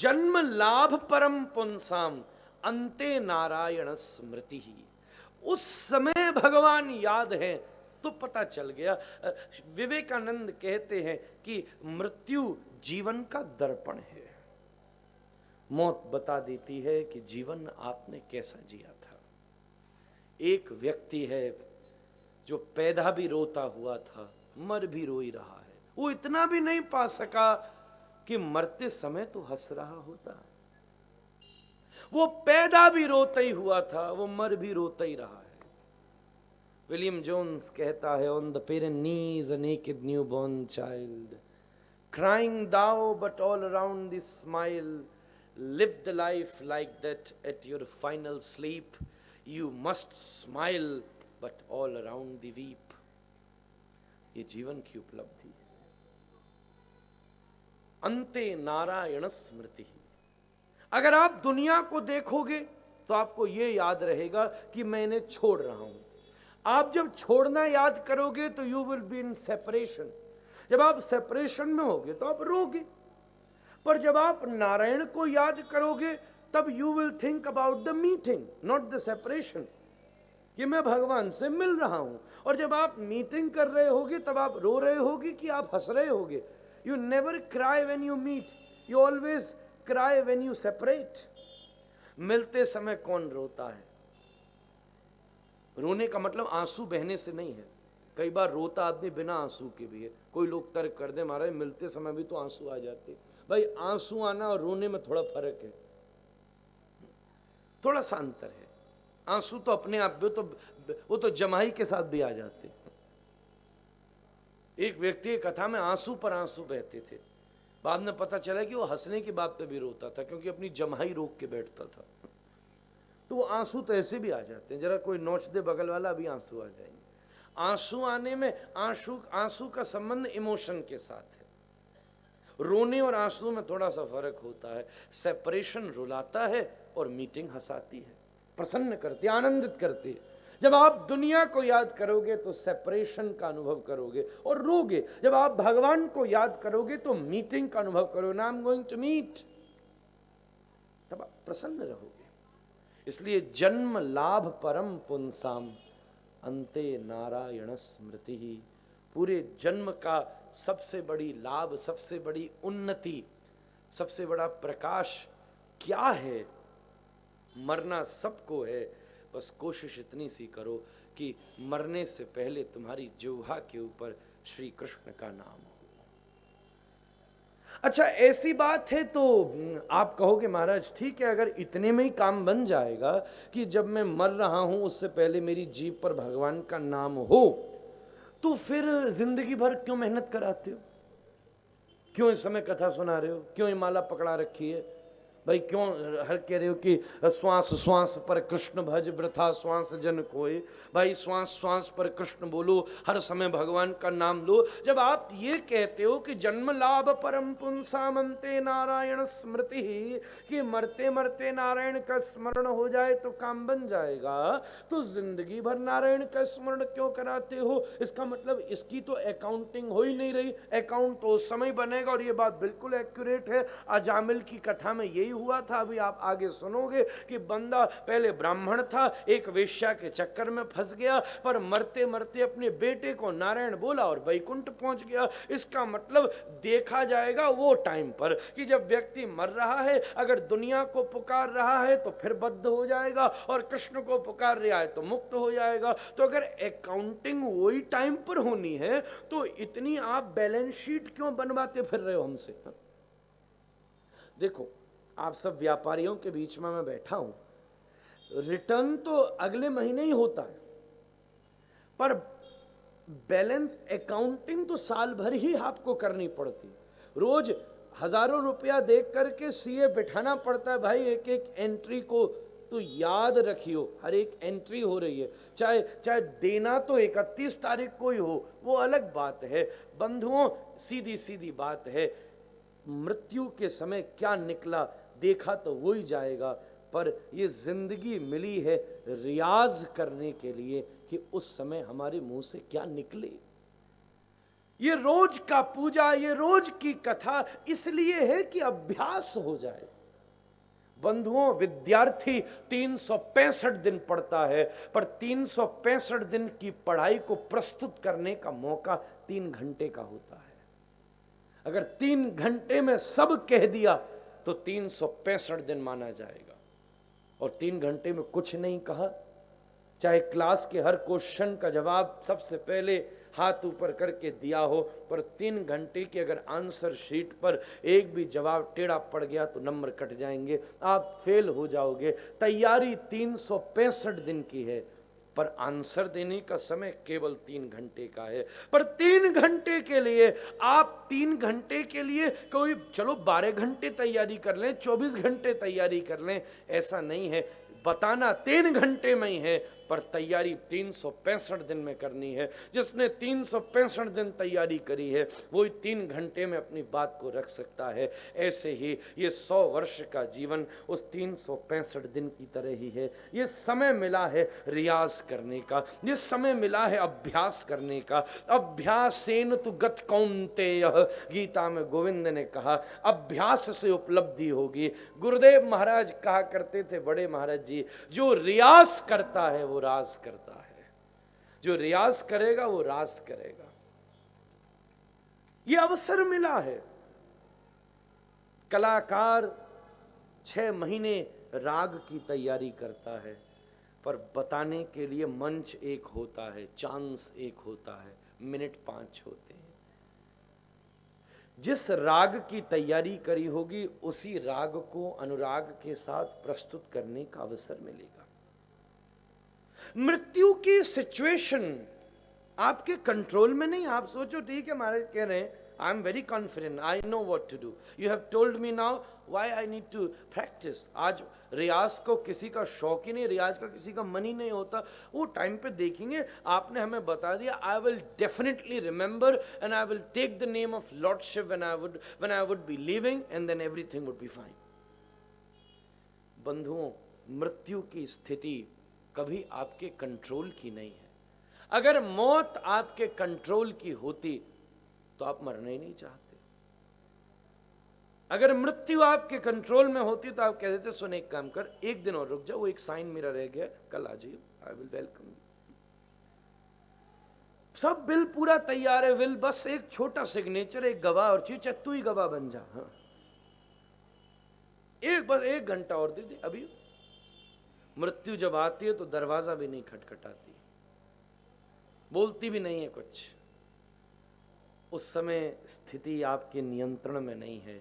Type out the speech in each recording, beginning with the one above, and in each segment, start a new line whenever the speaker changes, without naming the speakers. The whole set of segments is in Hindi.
जन्म लाभ परम पुंसाम अंते नारायण स्मृति ही। उस समय भगवान याद है तो पता चल गया। विवेकानंद कहते हैं कि मृत्यु जीवन का दर्पण है। मौत बता देती है कि जीवन आपने कैसा जिया था। एक व्यक्ति है जो पैदा भी रोता हुआ था, मर भी रो ही रहा है। वो इतना भी नहीं पा सका कि मरते समय तो हंस रहा होता। वो पैदा भी रोता ही हुआ था, वो मर भी रोता ही रहा है। विलियम जोन्स कहता है, on the parent knees a naked newborn child, crying thou but all around the smile, live the life like that at your final sleep, you must smile but all around the weep। ये जीवन की उपलब्धि है। अंते नारायण स्मृति। अगर आप दुनिया को देखोगे तो आपको ये याद रहेगा कि मैं इन्हें छोड़ रहा हूं। आप जब छोड़ना याद करोगे तो you will be in separation. जब आप सेपरेशन में होगे तो आप रोगे, पर जब आप नारायण को याद करोगे तब you will think about the meeting, not the separation, कि मैं भगवान से मिल रहा हूं। और जब आप मीटिंग कर रहे होगे तब आप रो रहे होगे कि आप हंस रहे होगे। You never cry when you meet, you always cry when you separate. मिलते समय कौन रोता है? रोने का मतलब आंसू बहने से नहीं है। कई बार रोता आदमी बिना आंसू के भी है। कोई लोग तर्क कर दे, महाराज मिलते समय भी तो आंसू आ जाते। भाई आंसू आना और रोने में थोड़ा फर्क है, थोड़ा सा अंतर है। आंसू तो अपने आप भी तो वो तो जमाई के साथ भी आ जाते। एक व्यक्ति की कथा में आंसू पर आंसू बहते थे। बाद में पता चला कि वो हंसने की बात पे भी रोता था, क्योंकि अपनी जमाई रोक के बैठता था। तो वो आंसू तो ऐसे भी आ जाते हैं, जरा कोई नोच दे बगल वाला भी आंसू आ जाएंगे। आंसू आने में आंसू का संबंध इमोशन के साथ है। रोने और आंसू में थोड़ा सा फर्क होता है। सेपरेशन रुलाता है और मीटिंग हंसाती है, प्रसन्न करती है, आनंदित करती है। जब आप दुनिया को याद करोगे तो सेपरेशन का अनुभव करोगे और रोगे। जब आप भगवान को याद करोगे तो मीटिंग का अनुभव करोगे, ना I am going to meet, तब आप प्रसन्न रहोगे। इसलिए जन्म लाभ परम पुंसाम अंते नारायण स्मृति ही। पूरे जन्म का सबसे बड़ी लाभ, सबसे बड़ी उन्नति, सबसे बड़ा प्रकाश क्या है? मरना सबको है, बस कोशिश इतनी सी करो कि मरने से पहले तुम्हारी जिह्वा के ऊपर श्री कृष्ण का नाम हो। अच्छा, ऐसी बात है तो आप कहोगे महाराज ठीक है, अगर इतने में ही काम बन जाएगा कि जब मैं मर रहा हूं उससे पहले मेरी जीभ पर भगवान का नाम हो, तो फिर जिंदगी भर क्यों मेहनत कराते हो? क्यों इस समय कथा सुना रहे हो? क्यों ये माला पकड़ा रखी है? भाई क्यों हर कह रहे हो कि श्वास श्वास पर कृष्ण भज वृथा श्वास जन खोए? भाई श्वास श्वास पर कृष्ण बोलो, हर समय भगवान का नाम लो। जब आप ये कहते हो कि जन्म लाभ परम पुंसामंते नारायण स्मृति, कि मरते मरते नारायण का स्मरण हो जाए तो काम बन जाएगा, तो जिंदगी भर नारायण का स्मरण क्यों कराते हो? इसका मतलब इसकी तो अकाउंटिंग हो ही नहीं रही। अकाउंट तो उस समय बनेगा, और ये बात बिल्कुल एक्यूरेट है। अजामिल की कथा में यही हुआ था। अभी आप आगे सुनोगे कि बंदा पहले ब्राह्मण था, एक वेश्या के चक्कर में फंस गया, पर मरते मरते अपने बेटे को नारायण बोला और वैकुंठ पहुंच गया। इसका मतलब देखा जाएगा वो टाइम पर कि जब व्यक्ति मर रहा है, अगर दुनिया को पुकार रहा है तो फिर बद्ध हो जाएगा, और कृष्ण को पुकार रहा है तो मुक्त हो जाएगा। तो अगर अकाउंटिंग वही टाइम पर होनी है तो इतनी आप बैलेंस शीट क्यों बनवाते फिर रहे हो हमसे? देखो, आप सब व्यापारियों के बीच में मैं बैठा हूं, रिटर्न तो अगले महीने ही होता है, पर बैलेंस अकाउंटिंग तो साल भर ही आपको करनी पड़ती। रोज हजारों रुपया देख करके सीए बिठाना पड़ता है। भाई एक एक एंट्री को तो याद रखियो, हर एक एंट्री हो रही है। चाहे चाहे देना तो 31 तारीख को ही हो, वो अलग बात है। बंधुओं, सीधी सीधी बात है, मृत्यु के समय क्या निकला देखा तो वो ही जाएगा, पर ये जिंदगी मिली है रियाज करने के लिए कि उस समय हमारे मुंह से क्या निकले। ये रोज का पूजा, ये रोज की कथा इसलिए है कि अभ्यास हो जाए। बंधुओं, विद्यार्थी 365 दिन पढ़ता है, पर 365 दिन की पढ़ाई को प्रस्तुत करने का मौका 3 घंटे का होता है। अगर 3 घंटे में सब कह दिया तो 365 दिन माना जाएगा, और 3 घंटे में कुछ नहीं कहा, चाहे क्लास के हर क्वेश्चन का जवाब सबसे पहले हाथ ऊपर करके दिया हो, पर 3 घंटे की अगर आंसर शीट पर एक भी जवाब टेढ़ा पड़ गया तो नंबर कट जाएंगे, आप फेल हो जाओगे। तैयारी 365 दिन की है, पर आंसर देने का समय केवल 3 घंटे का है। पर 3 घंटे के लिए आप 3 घंटे के लिए कोई चलो 12 घंटे तैयारी कर लें, 24 घंटे तैयारी कर लें, ऐसा नहीं है। बताना 3 घंटे में ही है, पर तैयारी 365 दिन में करनी है। जिसने 365 दिन तैयारी करी है वो 3 घंटे में अपनी बात को रख सकता है। ऐसे ही ये 100 वर्ष का जीवन उस 365 दिन की तरह ही है। ये समय मिला है रियाज करने का, ये समय मिला है अभ्यास करने का। अभ्यासेन तु गत कौन्तेय, गीता में गोविंद ने कहा अभ्यास से उपलब्धि होगी। गुरुदेव महाराज कहा करते थे, बड़े महाराज जी, जो रियाज करता है वो राज करता है, जो रियाज करेगा वो राज करेगा। ये अवसर मिला है। कलाकार 6 महीने राग की तैयारी करता है, पर बताने के लिए मंच एक होता है, चांस एक होता है, मिनट 5 होते हैं। जिस राग की तैयारी करी होगी उसी राग को अनुराग के साथ प्रस्तुत करने का अवसर मिलेगा। मृत्यु की सिचुएशन आपके कंट्रोल में नहीं। आप सोचो ठीक है, महाराज कह रहे हैं I am very confident, I know what to do, you have told me now why I need to practice. आज रियाज को किसी का शौक ही नहीं, रियाज का किसी का मन ही नहीं होता। वो टाइम पे देखेंगे, आपने हमें बता दिया, I will definitely remember and I will take the name of lordship when I would be living and then everything would be fine. बंधुओं, मृत्यु की स्थिति कभी आपके कंट्रोल की नहीं है। अगर मौत आपके कंट्रोल की होती तो आप मरना ही नहीं चाहते। अगर मृत्यु आपके कंट्रोल में होती तो आप कह देते सुन एक काम कर, एक दिन और रुक जाओ, वो एक साइन मेरा रह गया, कल आ जाइए, आई विल वेलकम यू। सब बिल पूरा तैयार है, विल बस एक छोटा सिग्नेचर, एक गवाह और चाहिए, तू ही गवाह बन जा। हाँ, बस 1 घंटा और दे दे। अभी मृत्यु जब आती है तो दरवाजा भी नहीं खटखटाती, बोलती भी नहीं है कुछ। उस समय स्थिति आपके नियंत्रण में नहीं है।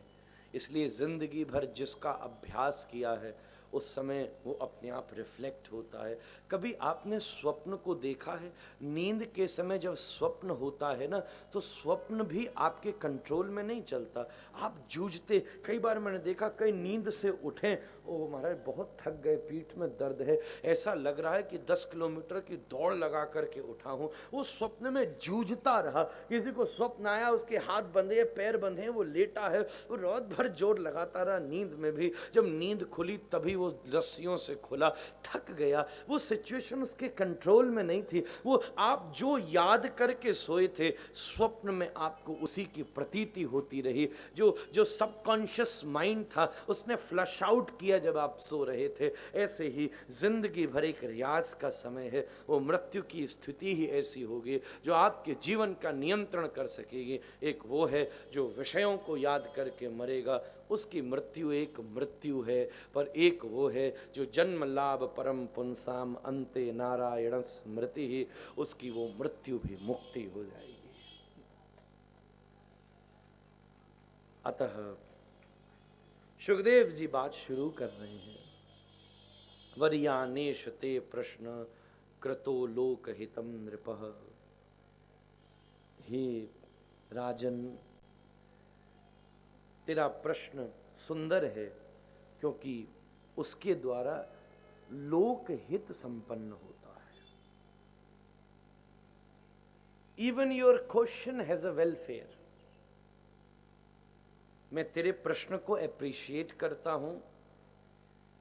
इसलिए जिंदगी भर जिसका अभ्यास किया है उस समय वो अपने आप रिफ्लेक्ट होता है। कभी आपने स्वप्न को देखा है? नींद के समय जब स्वप्न होता है ना, तो स्वप्न भी आपके कंट्रोल में नहीं चलता, आप जूझते। कई बार मैंने देखा, कई नींद से उठें, ओ महाराज बहुत थक गए, पीठ में दर्द है, ऐसा लग रहा है कि 10 किलोमीटर की दौड़ लगा करके उठा हूँ। वो स्वप्न में जूझता रहा। किसी को स्वप्न आया, उसके हाथ बंधे हैं, पैर बंधे हैं, वो लेटा है, वो रात भर जोर लगाता रहा। नींद में भी जब नींद खुली तभी वो रस्सियों से खुला, थक गया। वो सिचुएशन उसके कंट्रोल में नहीं थी। वो आप जो याद करके सोए थे, स्वप्न में आपको उसी की प्रतीति होती रही। जो सबकॉन्शियस माइंड था उसने फ्लश आउट किया जब आप सो रहे थे। ऐसे ही जिंदगी भर एक रियाज का समय है। वो मृत्यु की स्थिति ही ऐसी होगी जो आपके जीवन का नियंत्रण कर सकेगी। एक वो है जो विषयों को याद करके मरेगा, उसकी मृत्यु एक मृत्यु है। पर एक वो है जो जन्म लाभ परम पुंसाम अंते नारायण स्मृति ही, उसकी वो मृत्यु भी मुक्ति हो जाएगी। अतः सुखदेव जी बात शुरू कर रहे हैं। वर्यानेश ते प्रश्न कृतो लोक हितम नृपः। हे राजन, तेरा प्रश्न सुंदर है क्योंकि उसके द्वारा लोक हित संपन्न होता है। Even your question has a welfare. मैं तेरे प्रश्न को अप्रिशिएट करता हूं,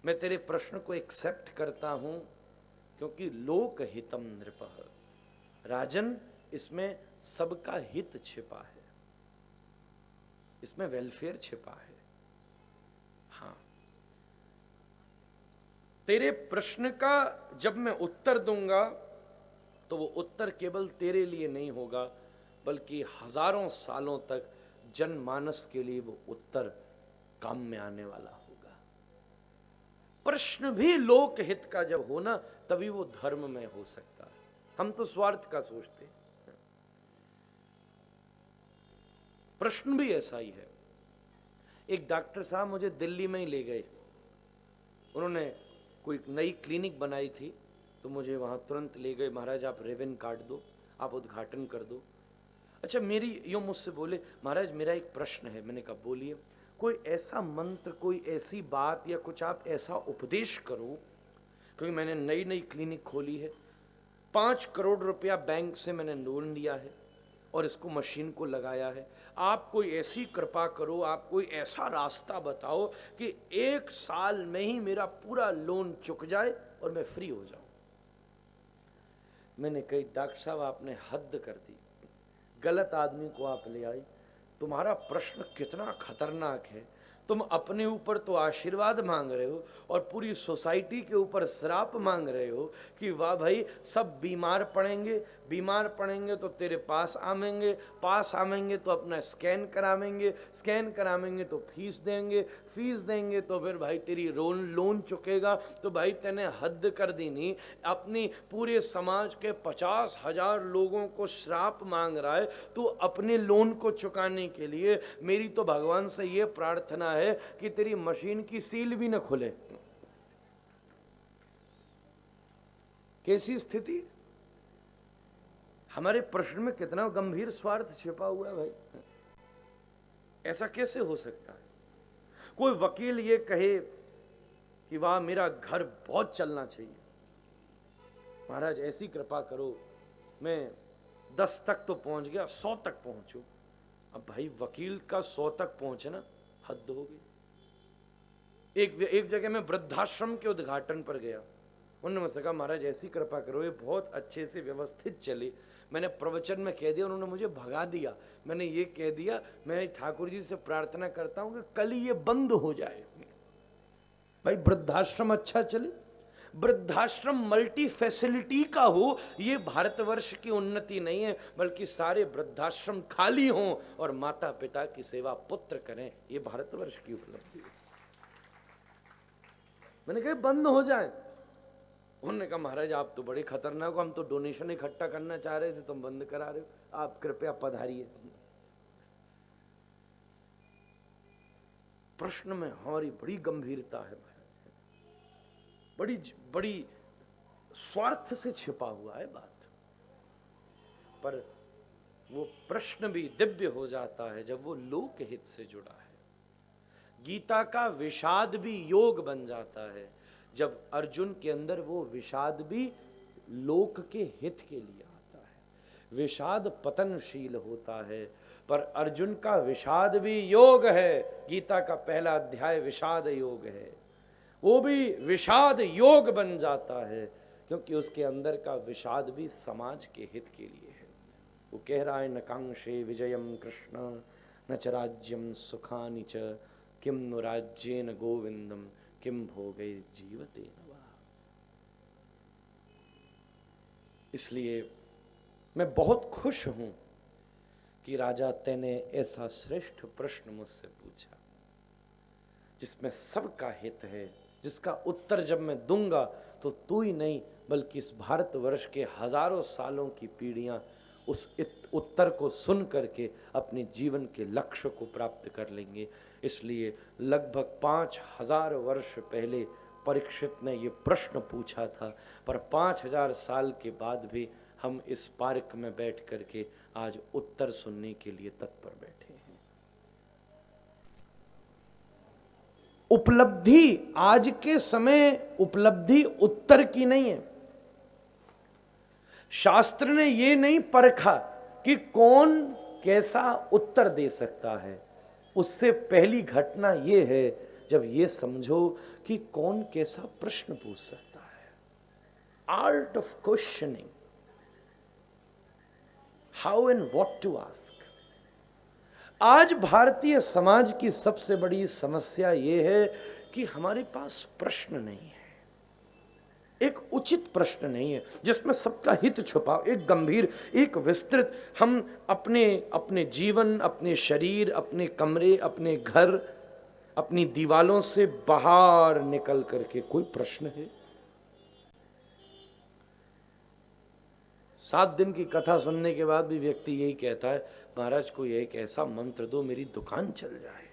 मैं तेरे प्रश्न को एक्सेप्ट करता हूं, क्योंकि लोक हितम नृपः। राजन, इसमें सबका हित छिपा है, इसमें वेलफेयर छिपा है। हाँ, तेरे प्रश्न का जब मैं उत्तर दूंगा तो वो उत्तर केवल तेरे लिए नहीं होगा, बल्कि हजारों सालों तक जनमानस के लिए वो उत्तर काम में आने वाला होगा। प्रश्न भी लोक हित का जब हो ना, तभी वो धर्म में हो सकता है। हम तो स्वार्थ का सोचते हैं, प्रश्न भी ऐसा ही है। एक डॉक्टर साहब मुझे दिल्ली में ही ले गए, उन्होंने कोई नई क्लिनिक बनाई थी, तो मुझे वहाँ तुरंत ले गए। महाराज आप रिबन काट दो, आप उद्घाटन कर दो। अच्छा, मेरी यूँ मुझसे बोले, महाराज मेरा एक प्रश्न है। मैंने कहा बोलिए। कोई ऐसा मंत्र, कोई ऐसी बात या कुछ आप ऐसा उपदेश करो, क्योंकि मैंने नई नई क्लिनिक खोली है, 5 करोड़ रुपया बैंक से मैंने लोन लिया है और इसको मशीन को लगाया है। आप कोई ऐसी कृपा करो, आप कोई ऐसा रास्ता बताओ कि 1 साल में ही मेरा पूरा लोन चुक जाए और मैं फ्री हो जाऊं। मैंने कही डॉक्टर साहब आपने हद कर दी, गलत आदमी को आप ले आई। तुम्हारा प्रश्न कितना खतरनाक है। तुम अपने ऊपर तो आशीर्वाद मांग रहे हो और पूरी सोसाइटी के ऊपर श्राप मांग रहे हो कि वाह भाई सब बीमार पड़ेंगे, बीमार पड़ेंगे तो तेरे पास आवेंगे, पास आवेंगे तो अपना स्कैन करावेंगे, स्कैन करावेंगे तो फीस देंगे, फीस देंगे तो फिर भाई तेरी लोन चुकेगा। तो भाई तेने हद कर दी नहीं, अपनी पूरे समाज के 50,000 लोगों को श्राप मांग रहा है। तू अपने लोन को चुकाने के लिए, मेरी तो भगवान से ये प्रार्थना है कि तेरी मशीन की सील भी न खुले। कैसी स्थिति? हमारे प्रश्न में कितना गंभीर स्वार्थ छिपा हुआ है भाई। ऐसा कैसे हो सकता है? कोई वकील ये कहे कि वाह मेरा घर बहुत चलना चाहिए, महाराज ऐसी कृपा करो मैं 10 तक तो पहुंच गया, 100 तक पहुंचू। अब भाई वकील का 100 तक पहुंचना हद हो गई। एक जगह मैं वृद्धाश्रम के उद्घाटन पर गया, उन्होंने मुझसे कहा महाराज ऐसी कृपा करो ये बहुत अच्छे से व्यवस्थित चले। मैंने प्रवचन में कह दिया, उन्होंने मुझे भगा दिया। मैंने ये कह दिया मैं ठाकुर जी से प्रार्थना करता हूं कि कल ही ये बंद हो जाए। भाई वृद्धाश्रम अच्छा चले, वृद्धाश्रम मल्टी फैसिलिटी का हो, ये भारतवर्ष की उन्नति नहीं है, बल्कि सारे वृद्धाश्रम खाली हों और माता पिता की सेवा पुत्र करें, ये भारतवर्ष की उपलब्धि है। मैंने कहा बंद हो जाए। उन्होंने कहा महाराज आप तो बड़े खतरनाक हो, हम तो डोनेशन इकट्ठा करना चाह रहे थे, तुम बंद करा रहे हो, आप कृपया पधारिए। प्रश्न में हमारी बड़ी गंभीरता है, बड़ी बड़ी स्वार्थ से छिपा हुआ है बात। पर वो प्रश्न भी दिव्य हो जाता है जब वो लोकहित से जुड़ा है। गीता का विषाद भी योग बन जाता है जब अर्जुन के अंदर वो विषाद भी लोक के हित के लिए आता है। विषाद पतनशील होता है, पर अर्जुन का विषाद भी योग है। गीता का पहला अध्याय विषाद योग है, वो भी विषाद योग बन जाता है क्योंकि उसके अंदर का विषाद भी समाज के हित के लिए है। वो कह रहा है न कांक्षे विजयम कृष्ण न च राज्यम सुखानि च किम नु राज्येन गोविंदम किम भोगे जीवते नवा। इसलिए मैं बहुत खुश हूं कि राजा तैने ऐसा श्रेष्ठ प्रश्न मुझसे पूछा जिसमें सबका हित है, जिसका उत्तर जब मैं दूंगा तो तू ही नहीं बल्कि इस भारतवर्ष के हजारों सालों की पीढ़ियां उस उत्तर को सुन करके अपने जीवन के लक्ष्य को प्राप्त कर लेंगे। इसलिए लगभग 5000 वर्ष पहले परीक्षित ने ये प्रश्न पूछा था, पर 5000 साल के बाद भी हम इस पार्क में बैठ करके आज उत्तर सुनने के लिए तत्पर बैठे हैं। उपलब्धि आज के समय उपलब्धि उत्तर की नहीं है। शास्त्र ने ये नहीं परखा कि कौन कैसा उत्तर दे सकता है, उससे पहली घटना ये है जब ये समझो कि कौन कैसा प्रश्न पूछ सकता है। Art of questioning, how and what to ask. आज भारतीय समाज की सबसे बड़ी समस्या यह है कि हमारे पास प्रश्न नहीं है, एक उचित प्रश्न नहीं है जिसमें सबका हित छुपा, एक गंभीर, एक विस्तृत। हम अपने अपने जीवन, अपने शरीर, अपने कमरे, अपने घर, अपनी दीवालों से बाहर निकल करके कोई प्रश्न है? 7 दिन की कथा सुनने के बाद भी व्यक्ति यही कहता है, महाराज कोई एक ऐसा मंत्र दो मेरी दुकान चल जाए।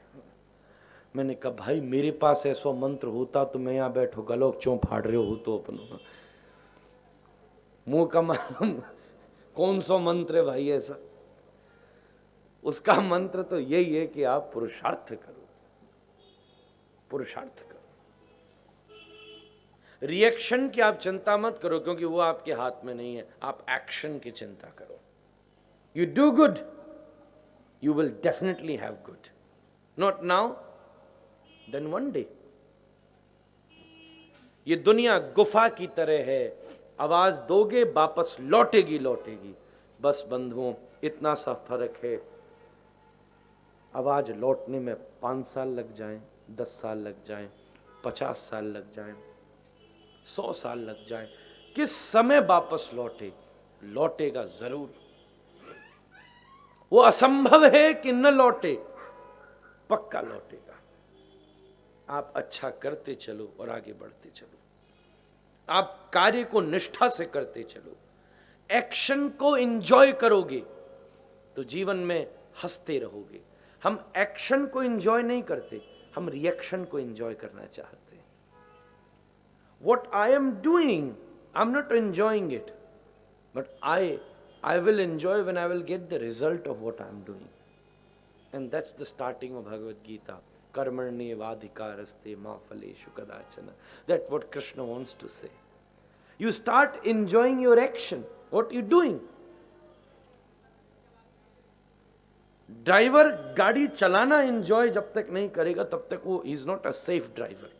मैंने कहा भाई मेरे पास ऐसा मंत्र होता तो मैं यहाँ बैठो गलोक क्यों फाड़ रहे हो तो अपना मुंह का कौन सा मंत्र है भाई ऐसा? उसका मंत्र तो यही है कि आप पुरुषार्थ करो, पुरुषार्थ करो। रिएक्शन की आप चिंता मत करो क्योंकि वो आपके हाथ में नहीं है, आप एक्शन की चिंता करो। You do good, you will definitely have good, not now then one day. ये दुनिया गुफा की तरह है, आवाज दोगे वापस लौटेगी लौटेगी। बस बंधुओं इतना सा फर्क है, आवाज लौटने में 5 साल लग जाएं, 10 साल लग जाएं, 50 साल लग जाएं, 100 साल लग जाएं, किस समय वापस लौटे, लौटेगा जरूर। वो असंभव है कि न लौटे, पक्का लौटेगा। आप अच्छा करते चलो और आगे बढ़ते चलो, आप कार्य को निष्ठा से करते चलो, एक्शन को एंजॉय करोगे तो जीवन में हंसते रहोगे। हम एक्शन को एंजॉय नहीं करते, हम रिएक्शन को एंजॉय करना चाहते हैं। What I am doing, I'm not enjoying it, but I will enjoy when I will get the result of what I am doing. And that's the starting of Bhagavad Gita. Karmarnyevadhikarasте ma phaleshu kadachana. That's what Krishna wants to say. You start enjoying your action, what you're doing. Driver गाड़ी चलाना एंजॉय जब तक नहीं करेगा तब तक वो is not a safe driver.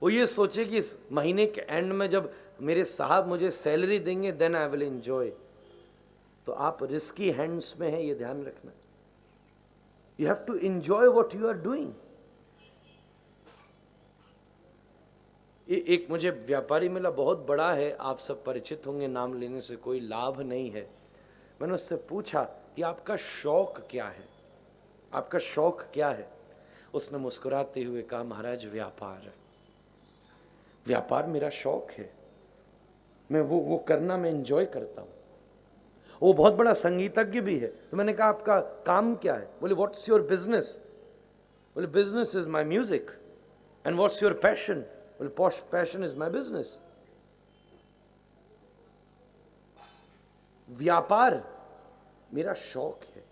वो ये सोचे कि इस महीने के एंड में जब मेरे साहब मुझे सैलरी देंगे देन आई विल एंजॉय। तो आप रिस्की हैंड्स में हैं, ये ध्यान रखना। You have to enjoy what you are doing. एक मुझे व्यापारी मिला, बहुत बड़ा है, आप सब परिचित होंगे, नाम लेने से कोई लाभ नहीं है। मैंने उससे पूछा कि आपका शौक क्या है, आपका शौक क्या है? उसने मुस्कुराते हुए कहा, महाराज व्यापार, व्यापार मेरा शौक है, मैं वो करना मैं एंजॉय करता हूँ। वो बहुत बड़ा संगीतज्ञ भी है। तो मैंने कहा आपका काम क्या है? बोले व्हाट्स योर बिजनेस? बोले business is my music. And what's your passion? बोले पैशन इज माई बिजनेस। व्यापार मेरा शौक है।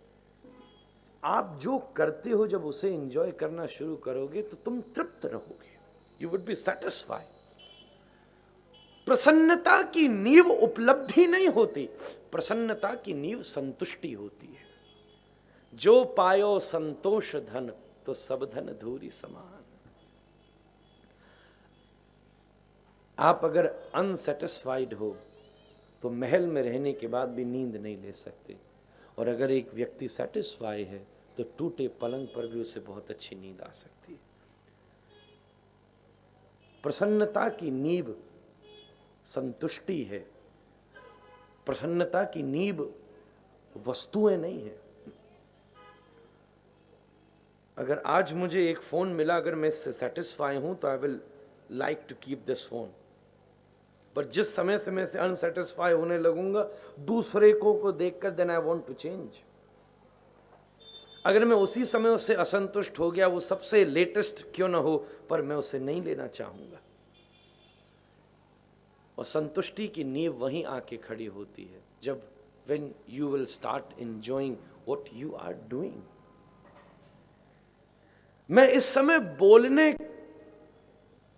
आप जो करते हो जब उसे एंजॉय करना शुरू करोगे तो तुम तृप्त रहोगे, यू वुड बी सेटिस्फाइड। प्रसन्नता की नींव उपलब्धि नहीं होती, प्रसन्नता की नींव संतुष्टि होती है। जो पायो संतोष धन तो सब धन धूरी समान। आप अगर अनसेटिस्फाइड हो तो महल में रहने के बाद भी नींद नहीं ले सकते, और अगर एक व्यक्ति सेटिस्फाई है तो टूटे पलंग पर भी उसे बहुत अच्छी नींद आ सकती है। प्रसन्नता की नींव संतुष्टि है, प्रसन्नता की नींव वस्तुएं नहीं है। अगर आज मुझे एक फोन मिला, अगर मैं इससे सेटिस्फाई हूं तो I will like to keep this phone, पर जिस समय से मैं से अनसेटिस्फाई होने लगूंगा दूसरे को देखकर, then I want to change. अगर मैं उसी समय उससे असंतुष्ट हो गया, वो सबसे लेटेस्ट क्यों ना हो, पर मैं उसे नहीं लेना चाहूंगा। और संतुष्टि की नींव वहीं आके खड़ी होती है जब when you will start enjoying what you are doing। मैं इस समय बोलने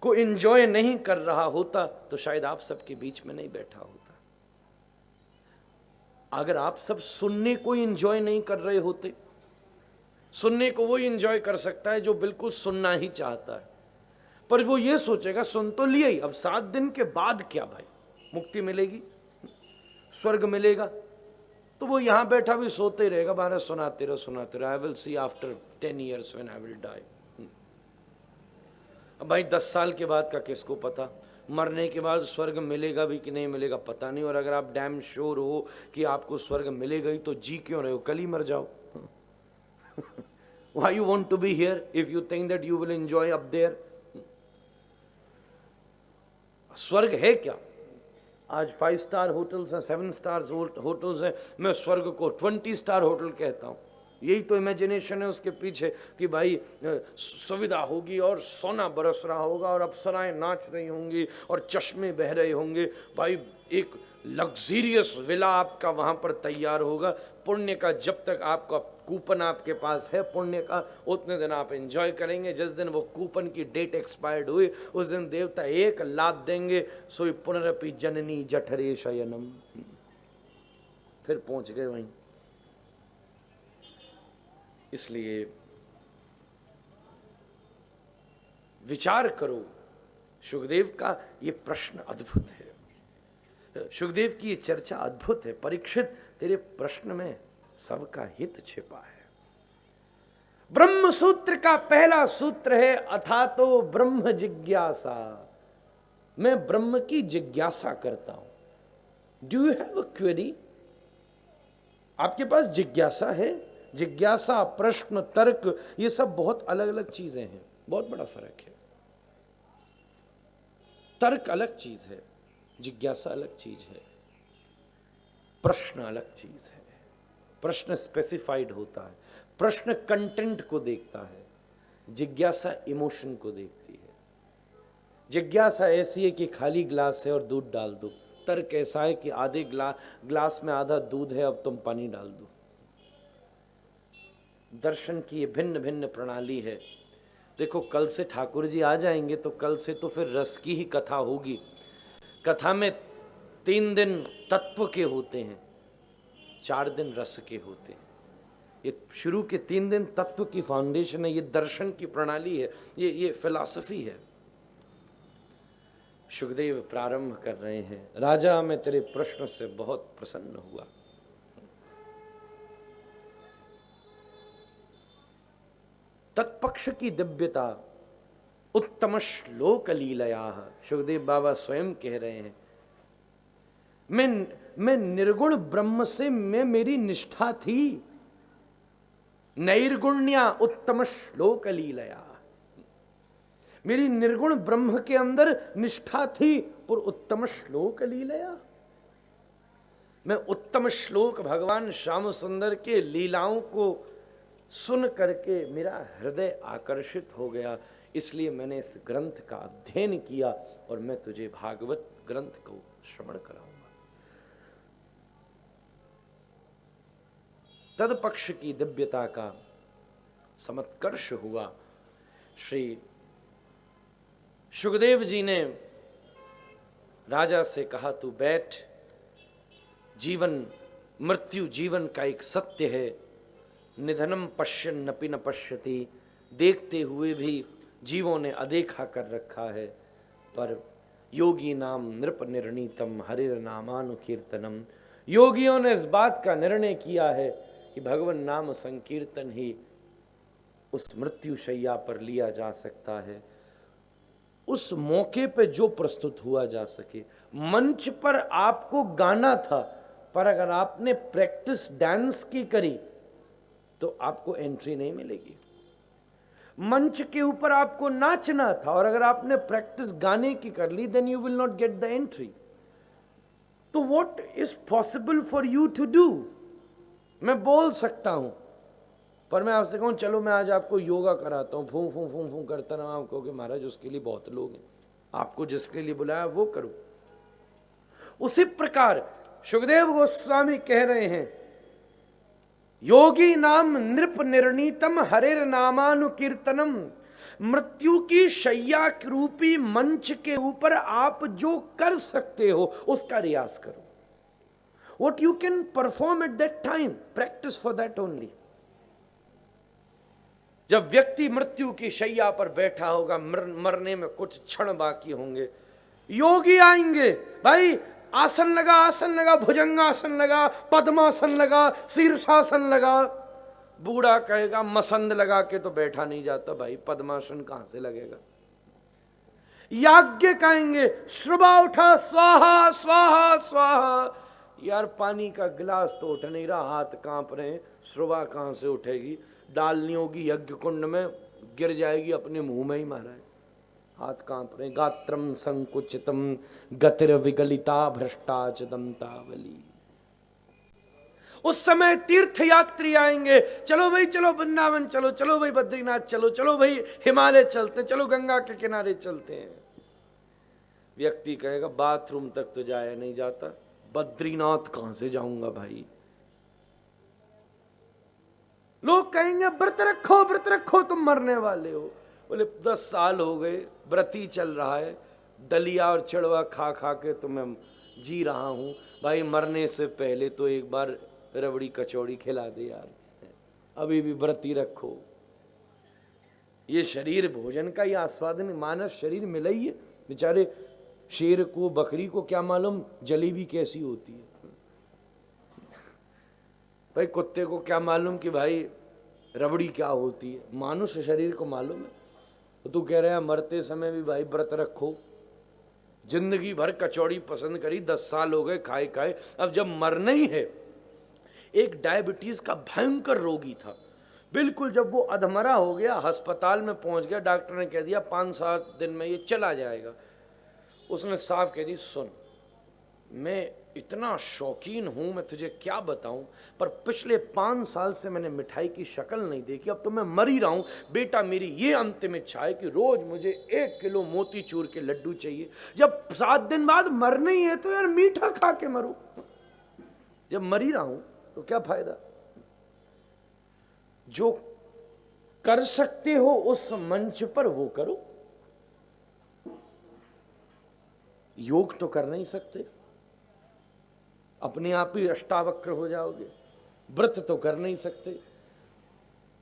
को एंजॉय नहीं कर रहा होता तो शायद आप सबके बीच में नहीं बैठा होता। अगर आप सब सुनने को एंजॉय नहीं कर रहे होते, सुनने को वो एंजॉय कर सकता है जो बिल्कुल सुनना ही चाहता है, पर वो ये सोचेगा सुन तो लिया ही, अब 7 दिन के बाद क्या भाई, मुक्ति मिलेगी, स्वर्ग मिलेगा, तो वो यहाँ बैठा भी सोते ही रहेगा, महाराज सुनाते रहो, I will see after 10 years when I will die. अब भाई 10 साल के बाद का किसको पता, मरने के बाद स्वर्ग मिलेगा भी कि नहीं मिलेगा पता नहीं। और अगर आप डैम श्योर हो कि आपको स्वर्ग मिलेगा ही तो जी क्यों रहे हो, कल ही मर जाओ। Why you want to be here if you think that you will enjoy up there? स्वर्ग है क्या? आज 5 स्टार होटल्स हैं, 7 स्टार होटल्स हैं, मैं स्वर्ग को 20 स्टार होटल कहता हूँ। यही तो इमेजिनेशन है उसके पीछे कि भाई सुविधा होगी और सोना बरस रहा होगा और अप्सराएं नाच रही होंगी और चश्मे बह रहे होंगे। भाई एक लग्जीरियस विला आपका वहाँ पर तैयार होगा। पुण्य का जब तक आपका कूपन आपके पास है पुण्य का, उतने दिन आप एंजॉय करेंगे। जिस दिन वो कूपन की डेट एक्सपायर्ड हुई उस दिन देवता एक लात देंगे, सोई पुनरपि जननी जठरे शयनम, फिर पहुंच गए वहीं। इसलिए विचार करो, सुखदेव का ये प्रश्न अद्भुत है, सुखदेव की ये चर्चा अद्भुत है। परीक्षित, तेरे प्रश्न में सबका हित छिपा है। ब्रह्म सूत्र का पहला सूत्र है अथा तो ब्रह्म जिज्ञासा, मैं ब्रह्म की जिज्ञासा करता हूं। Do you have a query? आपके पास जिज्ञासा है? जिज्ञासा, प्रश्न, तर्क, ये सब बहुत अलग अलग चीजें हैं, बहुत बड़ा फर्क है। तर्क अलग चीज है, जिज्ञासा अलग चीज है, प्रश्न अलग चीज है। प्रश्न स्पेसिफाइड होता है, प्रश्न कंटेंट को देखता है, जिज्ञासा इमोशन को देखती है। जिज्ञासा ऐसी है कि खाली ग्लास है और दूध डाल दो, तर्क ऐसा है कि आधे ग्लास में आधा दूध है, अब तुम पानी डाल दो। दर्शन की ये भिन्न भिन्न प्रणाली है। देखो, कल से ठाकुर जी आ जाएंगे तो कल से तो फिर रस की ही कथा होगी। कथा में 3 दिन तत्व के होते हैं, 4 दिन रस के होते हैं। ये शुरू के 3 दिन तत्व की फाउंडेशन है, ये दर्शन की प्रणाली है, ये फिलॉसफी है। सुखदेव प्रारंभ कर रहे हैं, राजा मैं तेरे प्रश्न से बहुत प्रसन्न हुआ। तत्पक्ष की दिव्यता उत्तम श्लोक लीलया, सुखदेव बाबा स्वयं कह रहे हैं, मैं निर्गुण ब्रह्म से मैं मेरी निष्ठा थी, नैर्गुण्या उत्तम श्लोक लीलया, मेरी निर्गुण ब्रह्म के अंदर निष्ठा थी पर उत्तम श्लोक लीलया, मैं उत्तम श्लोक भगवान श्याम सुंदर के लीलाओं को सुन करके मेरा हृदय आकर्षित हो गया, इसलिए मैंने इस ग्रंथ का अध्ययन किया और मैं तुझे भागवत ग्रंथ को श्रवण कराऊंगा। तदपक्ष की दिव्यता का समत्कर्ष हुआ। श्री सुखदेव जी ने राजा से कहा, तू बैठ, जीवन मृत्यु जीवन का एक सत्य है, निधनम पश्यन् नपि न पश्यति, देखते हुए भी जीवों ने अदेखा कर रखा है, पर योगी नाम नृप निर्णीतम हरिर नामानुकीर्तनम, योगियों ने इस बात का निर्णय किया है कि भगवान नाम संकीर्तन ही उस मृत्यु शैया पर लिया जा सकता है, उस मौके पे जो प्रस्तुत हुआ जा सके। मंच पर आपको गाना था, पर अगर आपने प्रैक्टिस डांस की करी तो आपको एंट्री नहीं मिलेगी। मंच के ऊपर आपको नाचना था और अगर आपने प्रैक्टिस गाने की कर ली then you will not get the entry. तो what is possible for you to do? मैं बोल सकता हूं, पर मैं आपसे कहूं चलो मैं आज आपको योगा कराता हूं, फूं फूं फूं फूं करता रहा, आप कहोगे महाराज उसके लिए बहुत लोग हैं, आपको जिसके लिए बुलाया वो करो। उसी प्रकार सुखदेव गोस्वामी कह रहे हैं, योगी नाम नृप निर्णीतम हरेर नामानुकीर्तनम, मृत्यु की शैया रूपी मंच के ऊपर आप जो कर सकते हो उसका रियाज करो। What you can perform at that time, practice for that only. जब व्यक्ति मृत्यु की शैया पर बैठा होगा, मरने में कुछ क्षण बाकी होंगे, योगी आएंगे, भाई आसन लगा, भुजंगासन लगा, पद्मासन लगा, शीर्षासन लगा। बूढ़ा कहेगा मसंद लगा के तो बैठा नहीं जाता भाई, पद्मासन कहां से लगेगा। याज्ञ कहेंगे श्रुबा उठा, स्वाहा स्वाहा स्वाहा। यार पानी का गिलास तो उठ नहीं रहा, हाथ कांप रहे हैं, श्रुबा कहां से उठेगी। डालनी होगी यज्ञ कुंड में, गिर जाएगी अपने मुंह में ही महाराज, हाथ कांप रहे। गात्रम संकुचितम गतिर विगलिता भ्रष्टा च दंतावली। उस समय तीर्थ यात्री आएंगे, चलो भाई चलो वृंदावन चलो, चलो भाई बद्रीनाथ चलो, चलो भाई हिमालय चलते, चलो गंगा के किनारे चलते हैं। व्यक्ति कहेगा बाथरूम तक तो जाया नहीं जाता, बद्रीनाथ कहां से जाऊंगा भाई। लोग कहेंगे व्रत रखो तुम मरने वाले हो। बोले 10 साल हो गए, व्रती चल रहा है, दलिया और चिड़वा खा खा के तो मैं जी रहा हूं भाई, मरने से पहले तो एक बार रबड़ी कचौड़ी खिला दे यार, अभी भी व्रती रखो। ये शरीर भोजन का ही आस्वादन, मानस शरीर मिला ही है। बेचारे शेर को बकरी को क्या मालूम जलेबी कैसी होती है भाई, कुत्ते को क्या मालूम कि भाई रबड़ी क्या होती है, मानुष शरीर को मालूम है। तो तू कह रहा है मरते समय भी भाई व्रत रखो। जिंदगी भर कचौड़ी पसंद करी, 10 साल हो गए खाए खाए, अब जब मरना ही है। एक डायबिटीज का भयंकर रोगी था, बिल्कुल जब वो अधमरा हो गया, अस्पताल में पहुंच गया, डॉक्टर ने कह दिया 5-7 दिन में ये चला जाएगा। उसने साफ कह दी सुन, मैं इतना शौकीन हूं, मैं तुझे क्या बताऊं, पर पिछले 5 साल से मैंने मिठाई की शक्ल नहीं देखी, अब तो मैं मर ही रहा हूं बेटा। मेरी ये अंतिम इच्छा है कि रोज मुझे 1 किलो मोतीचूर के लड्डू चाहिए। जब 7 दिन बाद मरना ही है तो यार मीठा खा के मरो, जब मर ही रहा हूं तो क्या फायदा। जो कर सकते हो उस मंच पर वो करो। योग तो कर नहीं सकते, अपने आप ही अष्टावक्र हो जाओगे। व्रत तो कर नहीं सकते,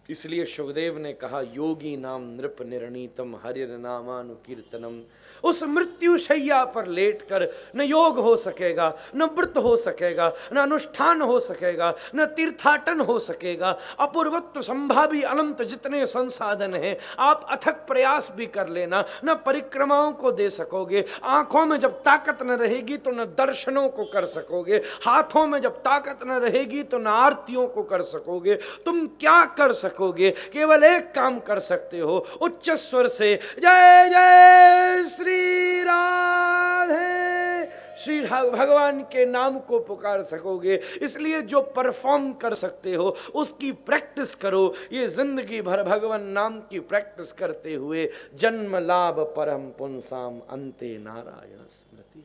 इसलिए सुखदेव ने कहा योगी नाम नृप निर्णीतम हरिर नामानुकीर्तनम। उस मृत्यु शैया पर लेटकर न योग हो सकेगा, न व्रत हो सकेगा, न अनुष्ठान हो सकेगा, न तीर्थाटन हो सकेगा। अपूर्वत्व संभावी अनंत जितने संसाधन हैं आप अथक प्रयास भी कर लेना, न परिक्रमाओं को दे सकोगे। आंखों में जब ताकत न रहेगी तो न दर्शनों को कर सकोगे, हाथों में जब ताकत न रहेगी तो न आरतियों को कर सकोगे। तुम क्या कर सकोगे? केवल एक काम कर सकते हो, उच्च स्वर से जय जय श्री राधे, श्री भगवान के नाम को पुकार सकोगे। इसलिए जो परफॉर्म कर सकते हो उसकी प्रैक्टिस करो। ये जिंदगी भर भगवान नाम की प्रैक्टिस करते हुए जन्म लाभ परम पुंसाम अंते नारायण स्मृति।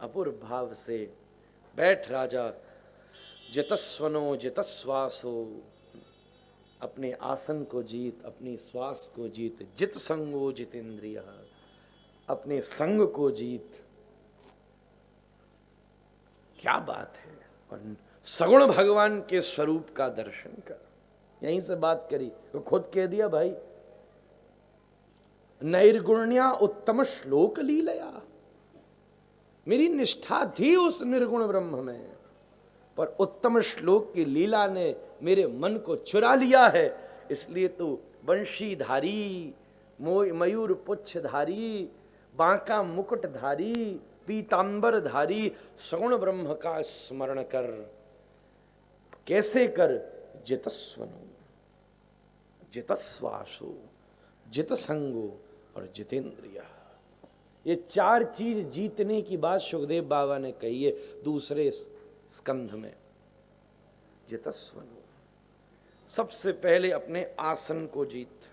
अपूर्व भाव से बैठ राजा, जितस्वनो जितस्वासो, अपने आसन को जीत, अपनी श्वास को जीत। जित संगो जितेंद्रिय, अपने संग को जीत। क्या बात है। और सगुण भगवान के स्वरूप का दर्शन कर। यहीं से बात करी तो खुद कह दिया भाई, नैर्गुण्या उत्तम श्लोक लीलया। मेरी निष्ठा थी उस निर्गुण ब्रह्म में, पर उत्तम श्लोक की लीला ने मेरे मन को चुरा लिया है। इसलिए तो वंशीधारी, मयूर पुच्छधारी, बांका मुकुटधारी, पीतांबरधारी सगुण ब्रह्म का स्मरण कर। कैसे कर? जितस्वनो जितस्वासो जितसंगो और जितेंद्रिय। ये 4 चीज जीतने की बात सुखदेव बाबा ने कही है दूसरे स्कंध में। जितस्वनो, सबसे पहले अपने आसन को जीत।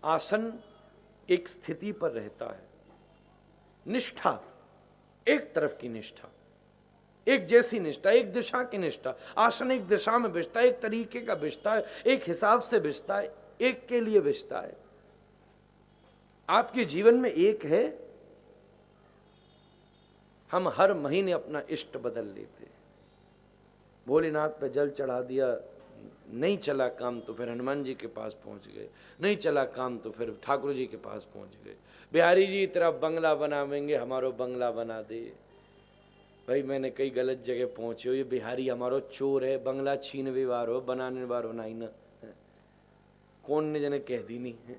आसन एक स्थिति पर रहता है, निष्ठा एक तरफ की निष्ठा, एक जैसी निष्ठा, एक दिशा की निष्ठा। आसन एक दिशा में बिछता है, एक तरीके का बिछता है, एक हिसाब से बिछता है, एक के लिए बिछता है। आपके जीवन में एक है, हम हर महीने अपना इष्ट बदल लेते। भोलेनाथ पे जल चढ़ा दिया, नहीं चला काम तो फिर हनुमान जी के पास पहुंच गए, नहीं चला काम तो फिर ठाकुर जी के पास पहुंच गए। बिहारी जी तेरा बंगला बनावेंगे, हमारो बंगला बना दे। भाई मैंने कई गलत जगह पहुंचे हो, ये बिहारी हमारो चोर है, बंगला छीनवे वारो बनाने वारो नहीं ना, कौन ने जने कह दी नहीं है।